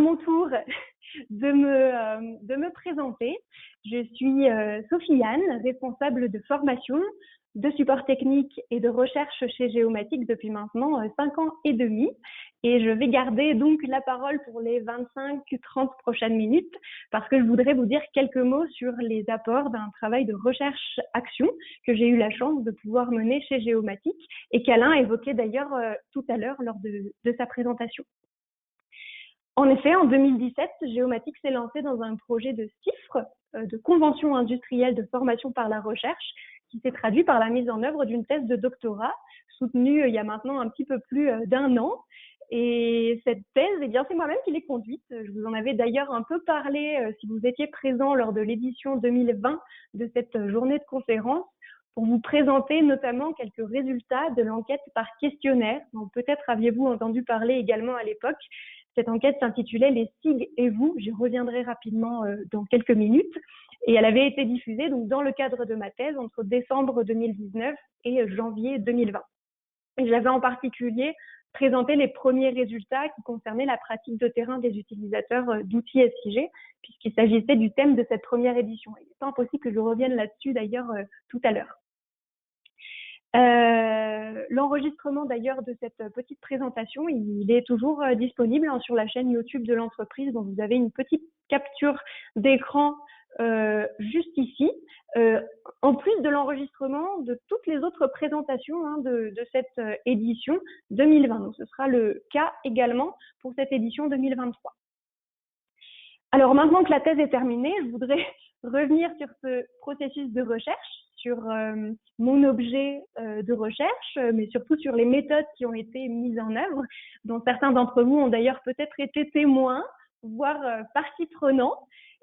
mon tour de me présenter. Je suis Sophie-Anne, responsable de formation, de support technique et de recherche chez Géomatique depuis maintenant 5 ans et demi. Et je vais garder donc la parole pour les 25-30 prochaines minutes parce que je voudrais vous dire quelques mots sur les apports d'un travail de recherche-action que j'ai eu la chance de pouvoir mener chez Géomatique et qu'Alain évoquait d'ailleurs tout à l'heure lors de sa présentation. En effet, en 2017, Géomatique s'est lancé dans un projet de CIFRE, de convention industrielle de formation par la recherche, qui s'est traduit par la mise en œuvre d'une thèse de doctorat soutenue il y a maintenant un petit peu plus d'1 an. Et cette thèse, eh bien, c'est moi-même qui l'ai conduite. Je vous en avais d'ailleurs un peu parlé si vous étiez présent lors de l'édition 2020 de cette journée de conférence, pour vous présenter notamment quelques résultats de l'enquête par questionnaire, dont peut-être aviez-vous entendu parler également à l'époque. Cette enquête s'intitulait « Les SIG et vous ». J'y reviendrai rapidement dans quelques minutes. Et elle avait été diffusée donc, dans le cadre de ma thèse entre décembre 2019 et janvier 2020. Et j'avais en particulier présenté les premiers résultats qui concernaient la pratique de terrain des utilisateurs d'outils SIG, puisqu'il s'agissait du thème de cette première édition. Il est pas impossible que je revienne là-dessus d'ailleurs tout à l'heure. L'enregistrement d'ailleurs de cette petite présentation, il est toujours disponible sur la chaîne YouTube de l'entreprise, dont vous avez une petite capture d'écran juste ici, en plus de l'enregistrement de toutes les autres présentations de cette édition 2020. Donc, ce sera le cas également pour cette édition 2023. Alors maintenant que la thèse est terminée, je voudrais revenir sur ce processus de recherche, sur mon objet de recherche, mais surtout sur les méthodes qui ont été mises en œuvre, dont certains d'entre vous ont d'ailleurs peut-être été témoins, voire partie prenante.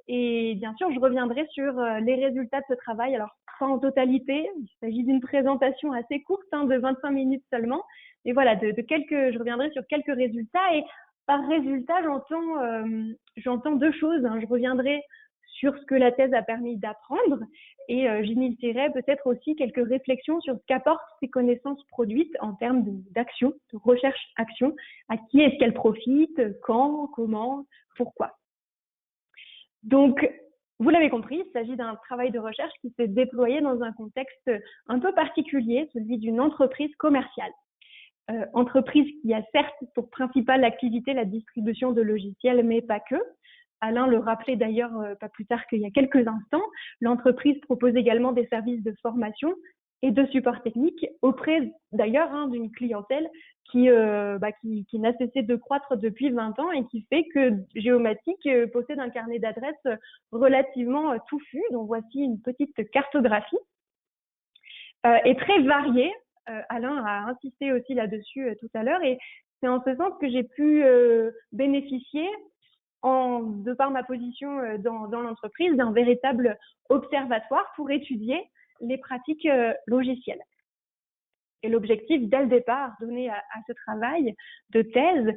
Et bien sûr, je reviendrai sur les résultats de ce travail. Alors, pas en totalité, il s'agit d'une présentation assez courte, de 25 minutes seulement. Mais voilà, je reviendrai sur quelques résultats. Et par résultat, j'entends deux choses. Je reviendrai sur ce que la thèse a permis d'apprendre et j'initierai peut-être aussi quelques réflexions sur ce qu'apportent ces connaissances produites en termes d'action, de recherche-action. À qui est-ce qu'elles profitent, quand, comment, pourquoi. Donc, vous l'avez compris, il s'agit d'un travail de recherche qui s'est déployé dans un contexte un peu particulier, celui d'une entreprise commerciale. Entreprise qui a certes pour principale activité la distribution de logiciels, mais pas que. Alain le rappelait d'ailleurs pas plus tard qu'il y a quelques instants. L'entreprise propose également des services de formation et de support technique auprès d'ailleurs d'une clientèle qui n'a cessé de croître depuis 20 ans et qui fait que Géomatique possède un carnet d'adresses relativement touffu, dont voici une petite cartographie, et très variée. Alain a insisté aussi là-dessus tout à l'heure, et c'est en ce sens que j'ai pu bénéficier, de par ma position dans l'entreprise, d'un véritable observatoire pour étudier les pratiques logicielles. Et l'objectif, dès le départ, donné à ce travail de thèse,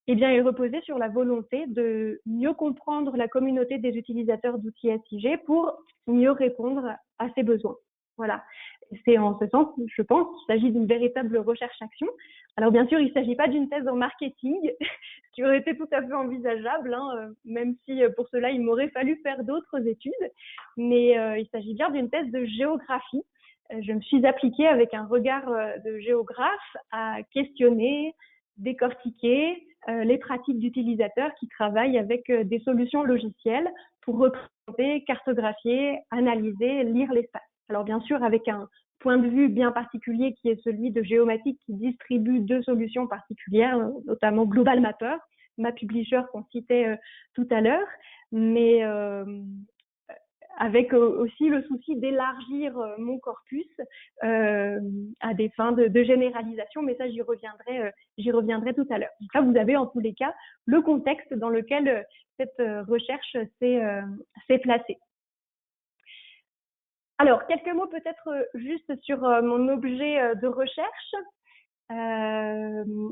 eh bien, il reposait sur la volonté de mieux comprendre la communauté des utilisateurs d'outils SIG pour mieux répondre à ses besoins. Voilà. C'est en ce sens, je pense, qu'il s'agit d'une véritable recherche-action. Alors, bien sûr, il ne s'agit pas d'une thèse en marketing, ce qui aurait été tout à fait envisageable, même si pour cela, il m'aurait fallu faire d'autres études. Mais il s'agit bien d'une thèse de géographie. Je me suis appliquée avec un regard de géographe à questionner, décortiquer les pratiques d'utilisateurs qui travaillent avec des solutions logicielles pour représenter, cartographier, analyser, lire l'espace. Alors bien sûr, avec un point de vue bien particulier qui est celui de Géomatique qui distribue 2 solutions particulières, notamment Global Mapper, MapPublisher qu'on citait tout à l'heure, mais avec aussi le souci d'élargir mon corpus à des fins de généralisation, mais ça j'y reviendrai tout à l'heure. Donc là, vous avez en tous les cas le contexte dans lequel cette recherche s'est placée. Alors, quelques mots peut-être juste sur mon objet de recherche.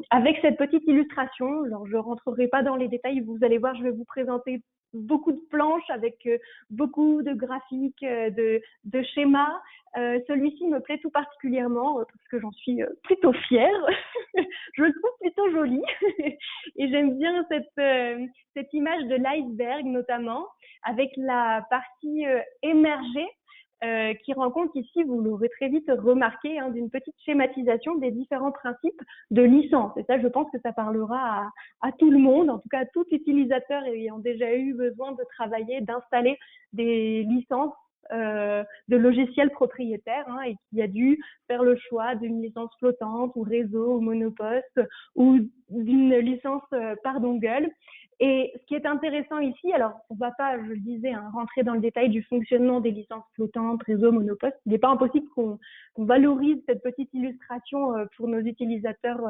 avec cette petite illustration. Alors, je rentrerai pas dans les détails, vous allez voir, je vais vous présenter beaucoup de planches avec beaucoup de graphiques, de schémas. Celui-ci me plaît tout particulièrement parce que j'en suis plutôt fière. Je le trouve plutôt joli et j'aime bien cette image de l'iceberg notamment avec la partie émergée qui rend compte ici, vous l'aurez très vite remarqué, hein, d'une petite schématisation des différents principes de licence. Et ça, je pense que ça parlera à tout le monde, en tout cas à tout utilisateur ayant déjà eu besoin de travailler, d'installer des licences de logiciels propriétaires, hein, et qui a dû faire le choix d'une licence flottante ou réseau ou monoposte ou d'une licence par dongle. Et ce qui est intéressant ici, alors on ne va pas, je le disais, hein, rentrer dans le détail du fonctionnement des licences flottantes, réseau, monoposte. Il n'est pas impossible qu'on valorise cette petite illustration pour nos utilisateurs,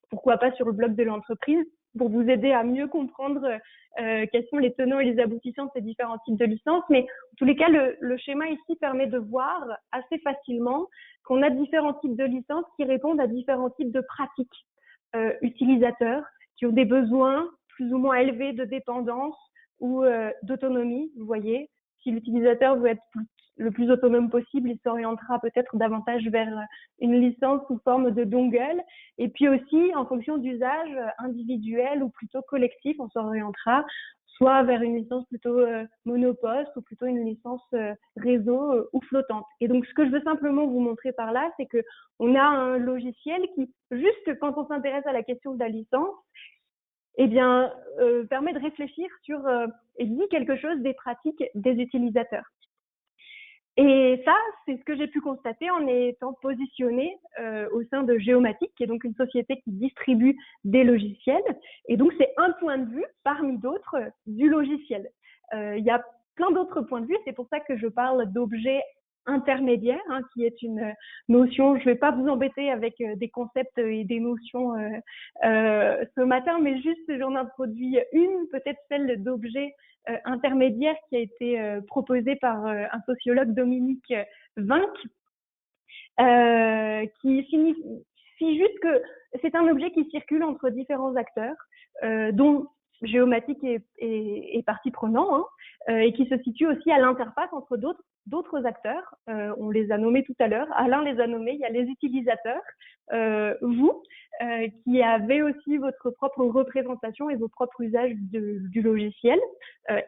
pourquoi pas sur le blog de l'entreprise, pour vous aider à mieux comprendre quels sont les tenants et les aboutissants de ces différents types de licences. Mais en tous les cas, le schéma ici permet de voir assez facilement qu'on a différents types de licences qui répondent à différents types de pratiques utilisateurs, qui ont des besoins plus ou moins élevés de dépendance ou d'autonomie. Vous voyez, si l'utilisateur veut être le plus autonome possible, il s'orientera peut-être davantage vers une licence sous forme de dongle. Et puis aussi, en fonction d'usage individuel ou plutôt collectif, on s'orientera soit vers une licence plutôt monoposte ou plutôt une licence réseau ou flottante. Et donc, ce que je veux simplement vous montrer par là, c'est que on a un logiciel qui, juste quand on s'intéresse à la question de la licence, eh bien, permet de réfléchir sur et dit quelque chose des pratiques des utilisateurs. Et ça, c'est ce que j'ai pu constater en étant positionnée au sein de Géomatique, qui est donc une société qui distribue des logiciels. Et donc, c'est un point de vue parmi d'autres du logiciel. Il y a plein d'autres points de vue. C'est pour ça que je parle d'objets intermédiaires, hein, qui est une notion. Je ne vais pas vous embêter avec des concepts et des notions ce matin, mais juste j'en introduis une, peut-être celle d'objets intermédiaire qui a été proposé par un sociologue, Dominique Vinck, qui signifie juste que c'est un objet qui circule entre différents acteurs, dont Géomatique est partie prenante, hein, et qui se situe aussi à l'interface entre d'autres acteurs. On les a nommés tout à l'heure. Alain les a nommés. Il y a les utilisateurs, vous, qui avez aussi votre propre représentation et vos propres usages du logiciel,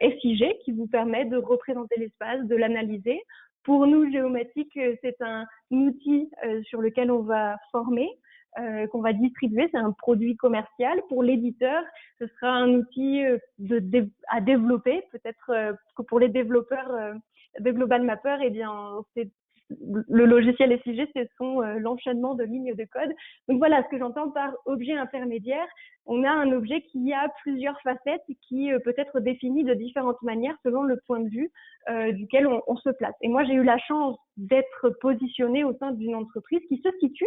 SIG, qui vous permet de représenter l'espace, de l'analyser. Pour nous, Géomatique, c'est un outil sur lequel on va former, qu'on va distribuer, c'est un produit commercial. Pour l'éditeur, ce sera un outil à développer. Peut-être que pour les développeurs de Global Mapper, eh bien, c'est le logiciel SIG, ce sont l'enchaînement de lignes de code. Donc voilà, ce que j'entends par objet intermédiaire, on a un objet qui a plusieurs facettes et qui peut être défini de différentes manières selon le point de vue duquel on se place. Et moi, j'ai eu la chance d'être positionnée au sein d'une entreprise qui se situe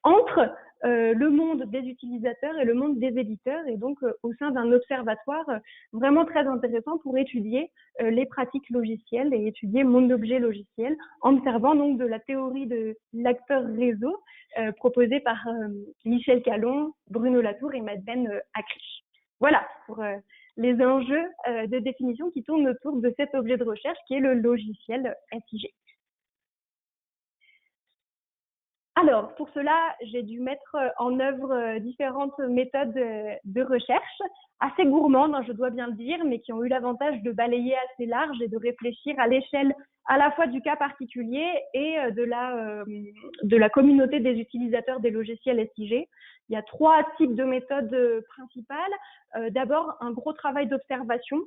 entre le monde des utilisateurs et le monde des éditeurs, et donc au sein d'un observatoire vraiment très intéressant pour étudier les pratiques logicielles et étudier mon objet logiciel, en observant donc de la théorie de l'acteur réseau proposée par Michel Callon, Bruno Latour et Madeleine Acri. Voilà pour les enjeux de définition qui tournent autour de cet objet de recherche qui est le logiciel SIG. Alors, pour cela, j'ai dû mettre en œuvre différentes méthodes de recherche, assez gourmandes, hein, je dois bien le dire, mais qui ont eu l'avantage de balayer assez large et de réfléchir à l'échelle à la fois du cas particulier et de la communauté des utilisateurs des logiciels SIG. Il y a 3 types de méthodes principales. D'abord, un gros travail d'observation.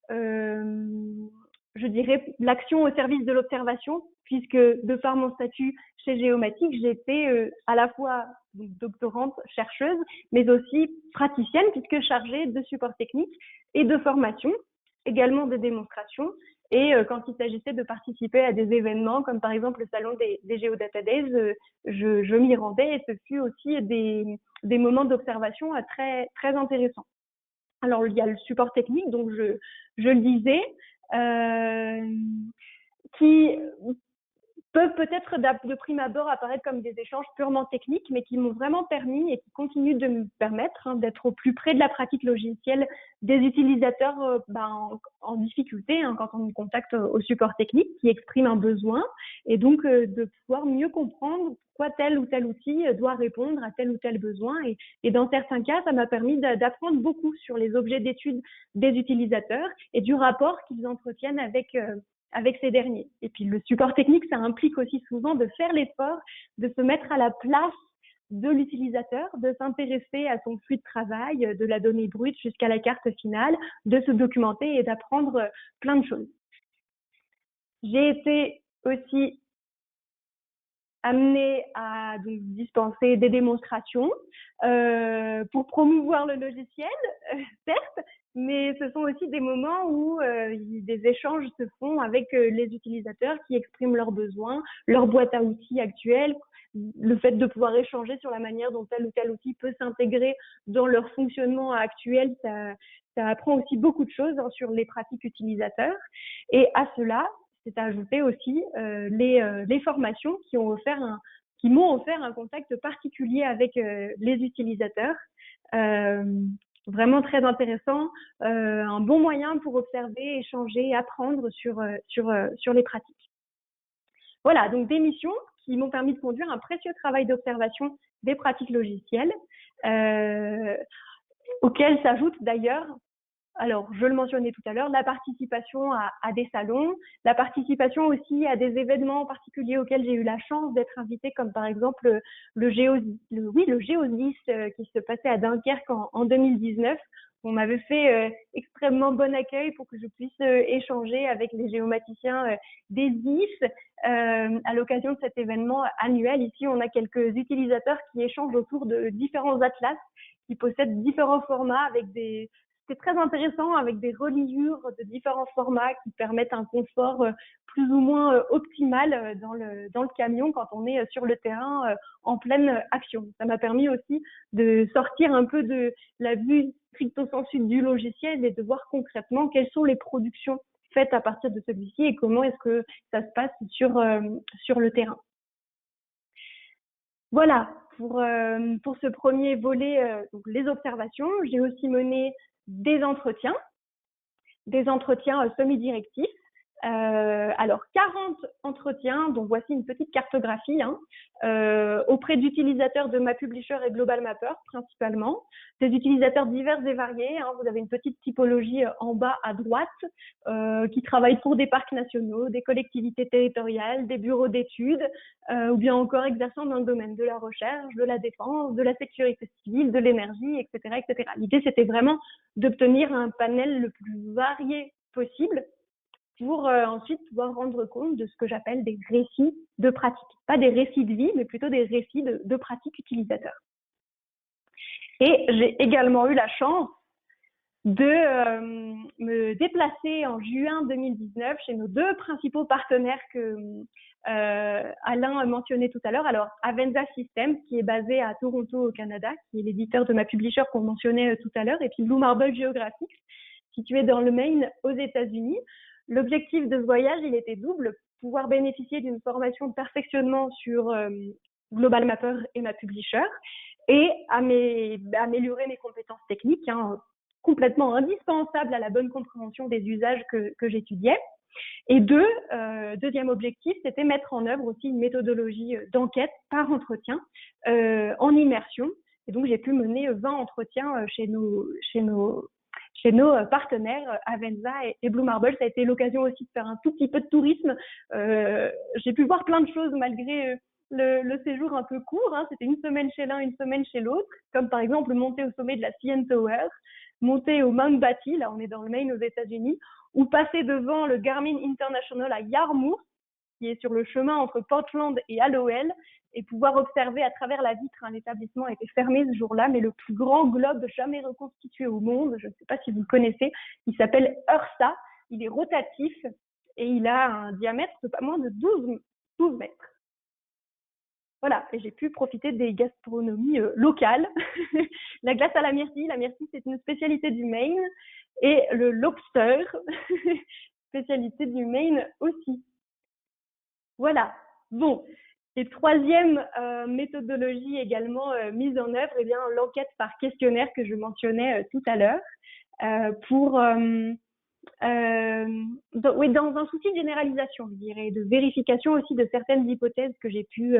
Je dirais l'action au service de l'observation, puisque de par mon statut chez Géomatique, j'étais à la fois doctorante, chercheuse, mais aussi praticienne, puisque chargée de support technique et de formation, également de démonstration. Et quand il s'agissait de participer à des événements, comme par exemple le salon des Geodata Days, je m'y rendais, et ce fut aussi des moments d'observation très, très intéressants. Alors, il y a le support technique, donc je le disais, qui peuvent peut-être de prime abord apparaître comme des échanges purement techniques, mais qui m'ont vraiment permis et qui continuent de me permettre d'être au plus près de la pratique logicielle des utilisateurs en difficulté, quand on me contacte au support technique, qui exprime un besoin, et donc de pouvoir mieux comprendre pourquoi tel ou tel outil doit répondre à tel ou tel besoin. Et dans certains cas, ça m'a permis d'apprendre beaucoup sur les objets d'étude des utilisateurs et du rapport qu'ils entretiennent avec ces derniers. Et puis le support technique, ça implique aussi souvent de faire l'effort, de se mettre à la place de l'utilisateur, de s'intéresser à son flux de travail, de la donnée brute jusqu'à la carte finale, de se documenter et d'apprendre plein de choses. J'ai été aussi amenée à donc dispenser des démonstrations pour promouvoir le logiciel, certes, mais ce sont aussi des moments où des échanges se font avec les utilisateurs qui expriment leurs besoins, leur boîte à outils actuelle, le fait de pouvoir échanger sur la manière dont tel ou tel outil peut s'intégrer dans leur fonctionnement actuel, ça apprend aussi beaucoup de choses sur les pratiques utilisateurs. Et à cela, c'est à ajouter aussi les formations qui m'ont offert un contact particulier avec les utilisateurs. Vraiment très intéressant, un bon moyen pour observer, échanger, apprendre sur les pratiques. Voilà, donc des missions qui m'ont permis de conduire un précieux travail d'observation des pratiques logicielles, auxquelles s'ajoute d'ailleurs, alors je le mentionnais tout à l'heure, la participation à des salons, la participation aussi à des événements particuliers auxquels j'ai eu la chance d'être invitée, comme par exemple le Géodis qui se passait à Dunkerque en 2019. On m'avait fait extrêmement bon accueil pour que je puisse échanger avec les géomaticiens des DIS à l'occasion de cet événement annuel. Ici, on a quelques utilisateurs qui échangent autour de différents atlas qui possèdent différents formats c'est très intéressant avec des reliures de différents formats qui permettent un confort plus ou moins optimal dans le camion quand on est sur le terrain en pleine action. Ça m'a permis aussi de sortir un peu de la vue stricto sensu du logiciel et de voir concrètement quelles sont les productions faites à partir de celui-ci et comment est-ce que ça se passe sur le terrain. Voilà, pour ce premier volet, donc les observations. J'ai aussi mené des entretiens semi-directifs. Alors 40 entretiens, dont voici une petite cartographie, auprès d'utilisateurs de MapPublisher et Global Mapper principalement, des utilisateurs divers et variés. Vous avez une petite typologie en bas à droite qui travaillent pour des parcs nationaux, des collectivités territoriales, des bureaux d'études, ou bien encore exerçant dans le domaine de la recherche, de la défense, de la sécurité civile, de l'énergie, etc., etc. L'idée, c'était vraiment d'obtenir un panel le plus varié possible pour ensuite pouvoir rendre compte de ce que j'appelle des récits de pratique. Pas des récits de vie, mais plutôt des récits de pratique utilisateurs. Et j'ai également eu la chance de me déplacer en juin 2019 chez nos deux principaux partenaires que Alain mentionnait tout à l'heure. Alors, Avenza Systems, qui est basé à Toronto, au Canada, qui est l'éditeur de MapPublisher qu'on mentionnait tout à l'heure, et puis Blue Marble Geographics, situé dans le Maine, aux États-Unis. L'objectif de ce voyage, il était double, pouvoir bénéficier d'une formation de perfectionnement sur Global Mapper et MapPublisher et améliorer mes compétences techniques, complètement indispensables à la bonne compréhension des usages que j'étudiais. Et deuxième objectif, c'était mettre en œuvre aussi une méthodologie d'enquête par entretien en immersion. Et donc, j'ai pu mener 20 entretiens chez nos partenaires Avenza et Blue Marble. Ça a été l'occasion aussi de faire un tout petit peu de tourisme. J'ai pu voir plein de choses malgré le séjour un peu court. C'était une semaine chez l'un, une semaine chez l'autre, comme par exemple monter au sommet de la CN Tower, monter au Mount Batty, là on est dans le Maine aux États-Unis, ou passer devant le Garmin International à Yarmouth, qui est sur le chemin entre Portland et Hallowell, et pouvoir observer à travers la vitre. L'établissement était fermé ce jour-là, mais le plus grand globe jamais reconstitué au monde, je ne sais pas si vous le connaissez, il s'appelle Ursa, il est rotatif et il a un diamètre de pas moins de 12 mètres. Voilà, et j'ai pu profiter des gastronomies locales. La glace à la myrtille c'est une spécialité du Maine, et le lobster, spécialité du Maine aussi. Voilà, Bon, et troisième méthodologie également mise en œuvre, eh bien l'enquête par questionnaire que je mentionnais tout à l'heure, pour oui, dans un souci de généralisation, je dirais, de vérification aussi de certaines hypothèses que j'ai pu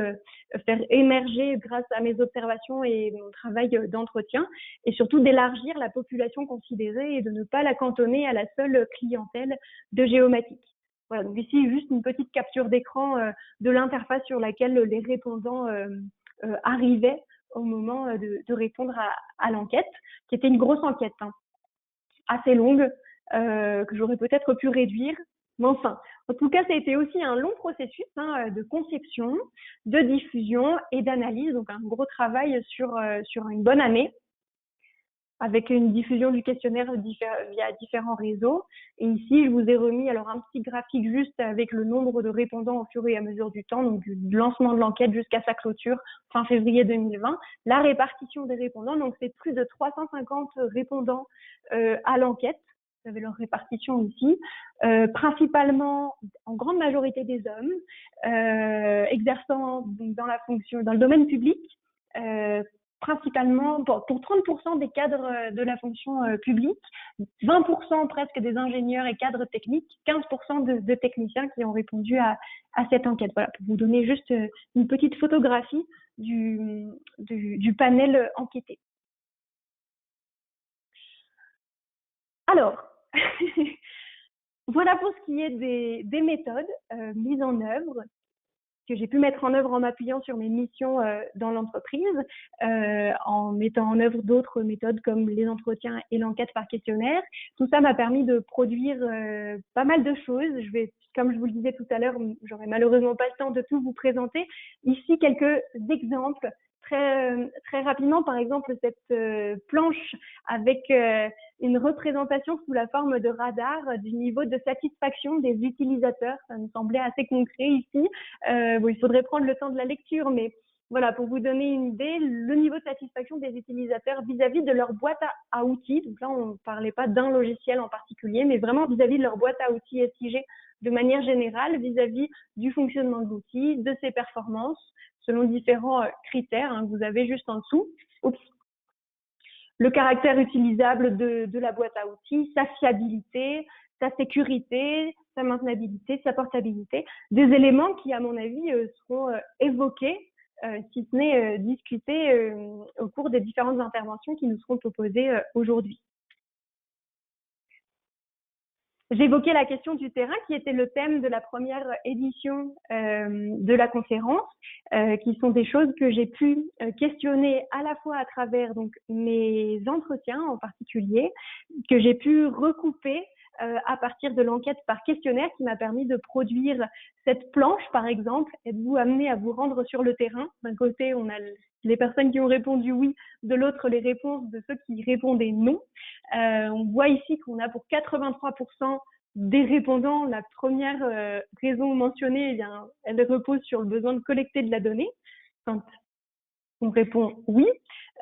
faire émerger grâce à mes observations et mon travail d'entretien, et surtout d'élargir la population considérée et de ne pas la cantonner à la seule clientèle de géomatique. Voilà, donc ici, juste une petite capture d'écran de l'interface sur laquelle les répondants arrivaient au moment de répondre à l'enquête, qui était une grosse enquête, hein, assez longue, que j'aurais peut-être pu réduire. Mais enfin, en tout cas, ça a été aussi un long processus de conception, de diffusion et d'analyse, donc un gros travail sur une bonne année, avec une diffusion du questionnaire via différents réseaux. Et ici, je vous ai remis alors un petit graphique juste avec le nombre de répondants au fur et à mesure du temps, donc du lancement de l'enquête jusqu'à sa clôture fin février 2020. La répartition des répondants, donc c'est plus de 350 répondants à l'enquête. Vous avez leur répartition ici, principalement en grande majorité des hommes, exerçant donc dans le domaine public, principalement pour 30% des cadres de la fonction publique, 20% presque des ingénieurs et cadres techniques, 15% de techniciens qui ont répondu à cette enquête. Voilà, pour vous donner juste une petite photographie du panel enquêté. Alors, voilà pour ce qui est des méthodes mises en œuvre, que j'ai pu mettre en œuvre en m'appuyant sur mes missions dans l'entreprise, en mettant en œuvre d'autres méthodes comme les entretiens et l'enquête par questionnaire. Tout ça m'a permis de produire pas mal de choses. Comme je vous le disais tout à l'heure, j'aurais malheureusement pas le temps de tout vous présenter. Ici, quelques exemples. Très rapidement, par exemple, cette planche avec une représentation sous la forme de radar du niveau de satisfaction des utilisateurs. Ça me semblait assez concret ici. Bon, il faudrait prendre le temps de la lecture, mais voilà, pour vous donner une idée, le niveau de satisfaction des utilisateurs vis-à-vis de leur boîte à outils. Donc là, on ne parlait pas d'un logiciel en particulier, mais vraiment vis-à-vis de leur boîte à outils SIG de manière générale, vis-à-vis du fonctionnement de l'outil, de ses performances, selon différents critères que vous avez juste en dessous. Oups. Le caractère utilisable de la boîte à outils, sa fiabilité, sa sécurité, sa maintenabilité, sa portabilité, des éléments qui, à mon avis, seront évoqués, si ce n'est discutés au cours des différentes interventions qui nous seront proposées aujourd'hui. J'évoquais la question du terrain qui était le thème de la première édition de la conférence, qui sont des choses que j'ai pu questionner à la fois à travers donc mes entretiens en particulier, que j'ai pu recouper à partir de l'enquête par questionnaire qui m'a permis de produire cette planche, par exemple. Êtes-vous amené à vous rendre sur le terrain? D'un côté, on a les personnes qui ont répondu oui, de l'autre, les réponses de ceux qui répondaient non. On voit ici qu'on a pour 83% des répondants, la première raison mentionnée, eh bien, elle repose sur le besoin de collecter de la donnée. Quand on répond oui.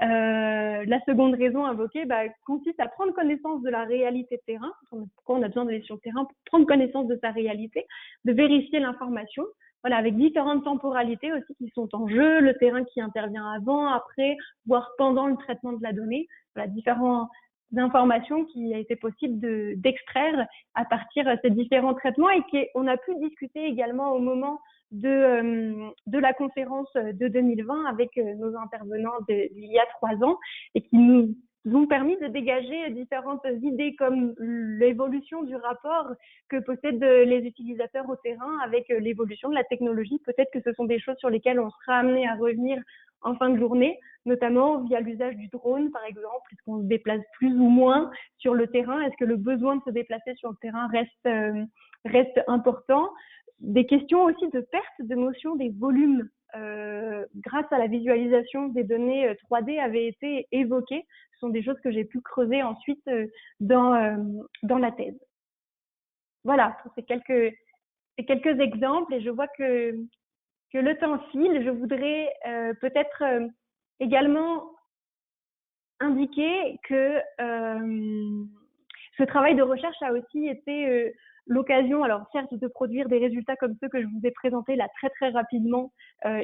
La seconde raison invoquée consiste à prendre connaissance de la réalité de terrain. Pourquoi on a besoin d'aller sur le terrain? Pour prendre connaissance de sa réalité, de vérifier l'information. Voilà, avec différentes temporalités aussi qui sont en jeu, le terrain qui intervient avant, après, voire pendant le traitement de la donnée. Voilà, différentes informations qui a été possible d'extraire à partir de ces différents traitements et qu'on a pu discuter également au moment de la conférence de 2020 avec nos intervenants d'il y a 3 ans et qui nous ont permis de dégager différentes idées comme l'évolution du rapport que possèdent les utilisateurs au terrain avec l'évolution de la technologie. Peut-être que ce sont des choses sur lesquelles on sera amené à revenir en fin de journée, notamment via l'usage du drone, par exemple. Est-ce qu'on se déplace plus ou moins sur le terrain? Est-ce que le besoin de se déplacer sur le terrain reste important? Des questions aussi de perte de notion des volumes grâce à la visualisation des données 3D avaient été évoquées. Ce sont des choses que j'ai pu creuser ensuite dans la thèse. Voilà, pour ces quelques exemples, et je vois que le temps file. Je voudrais peut-être également indiquer que ce travail de recherche a aussi été l'occasion, alors certes, de produire des résultats comme ceux que je vous ai présentés là très très rapidement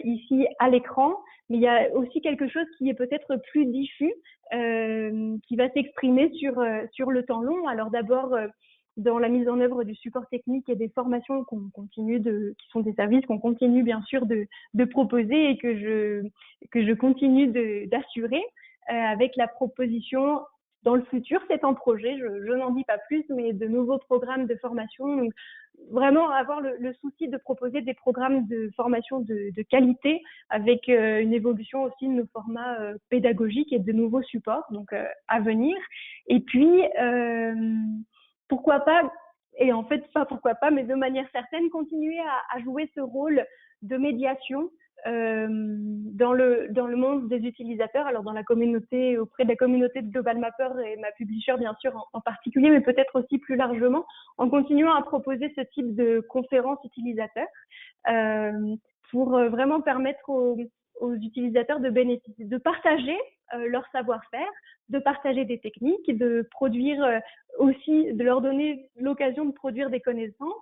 ici à l'écran, mais il y a aussi quelque chose qui est peut-être plus diffus, qui va s'exprimer sur le temps long. Alors d'abord, dans la mise en œuvre du support technique et des formations qui sont des services qu'on continue bien sûr de proposer et que je continue d'assurer avec la proposition dans le futur, c'est en projet, je n'en dis pas plus, mais de nouveaux programmes de formation. Donc, vraiment avoir le souci de proposer des programmes de formation de qualité avec une évolution aussi de nos formats pédagogiques et de nouveaux supports donc à venir. Et puis, pourquoi pas, et en fait pas pourquoi pas, mais de manière certaine, continuer à jouer ce rôle de médiation dans le monde des utilisateurs, alors dans la communauté, auprès de la communauté de Global Mapper et ma publisher bien sûr en particulier, mais peut-être aussi plus largement, en continuant à proposer ce type de conférences utilisateurs pour vraiment permettre aux utilisateurs de bénéficier, de partager leur savoir-faire, de partager des techniques, de produire aussi, de leur donner l'occasion de produire des connaissances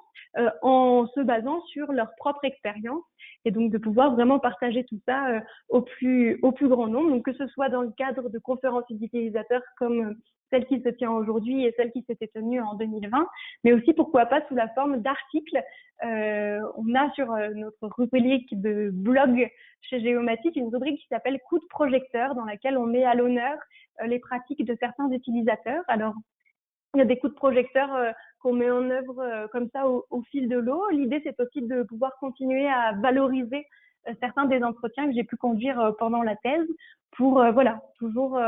en se basant sur leur propre expérience et donc de pouvoir vraiment partager tout ça au plus grand nombre, donc que ce soit dans le cadre de conférences utilisateurs comme celle qui se tient aujourd'hui et celle qui s'était tenue en 2020, mais aussi pourquoi pas sous la forme d'articles. On a sur notre rubrique de blog chez Géomatique une rubrique qui s'appelle Coup de projecteur, dans laquelle on met à l'honneur les pratiques de certains utilisateurs. Alors, il y a des coups de projecteur qu'on met en œuvre comme ça au fil de l'eau. L'idée, c'est aussi de pouvoir continuer à valoriser certains des entretiens que j'ai pu conduire pendant la thèse pour, voilà, toujours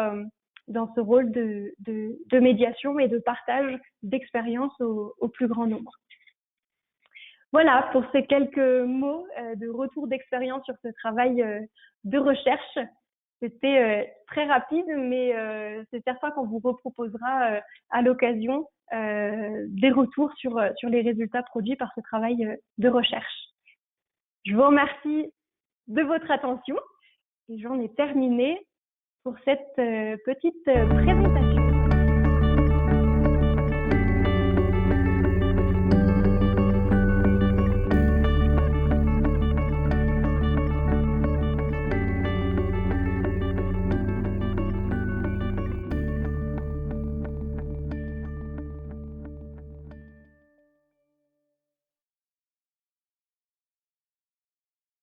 dans ce rôle de médiation et de partage d'expériences au plus grand nombre. Voilà pour ces quelques mots de retour d'expérience sur ce travail de recherche. C'était très rapide, mais c'est certain qu'on vous reproposera à l'occasion des retours sur les résultats produits par ce travail de recherche. Je vous remercie de votre attention et j'en ai terminé pour cette petite présentation.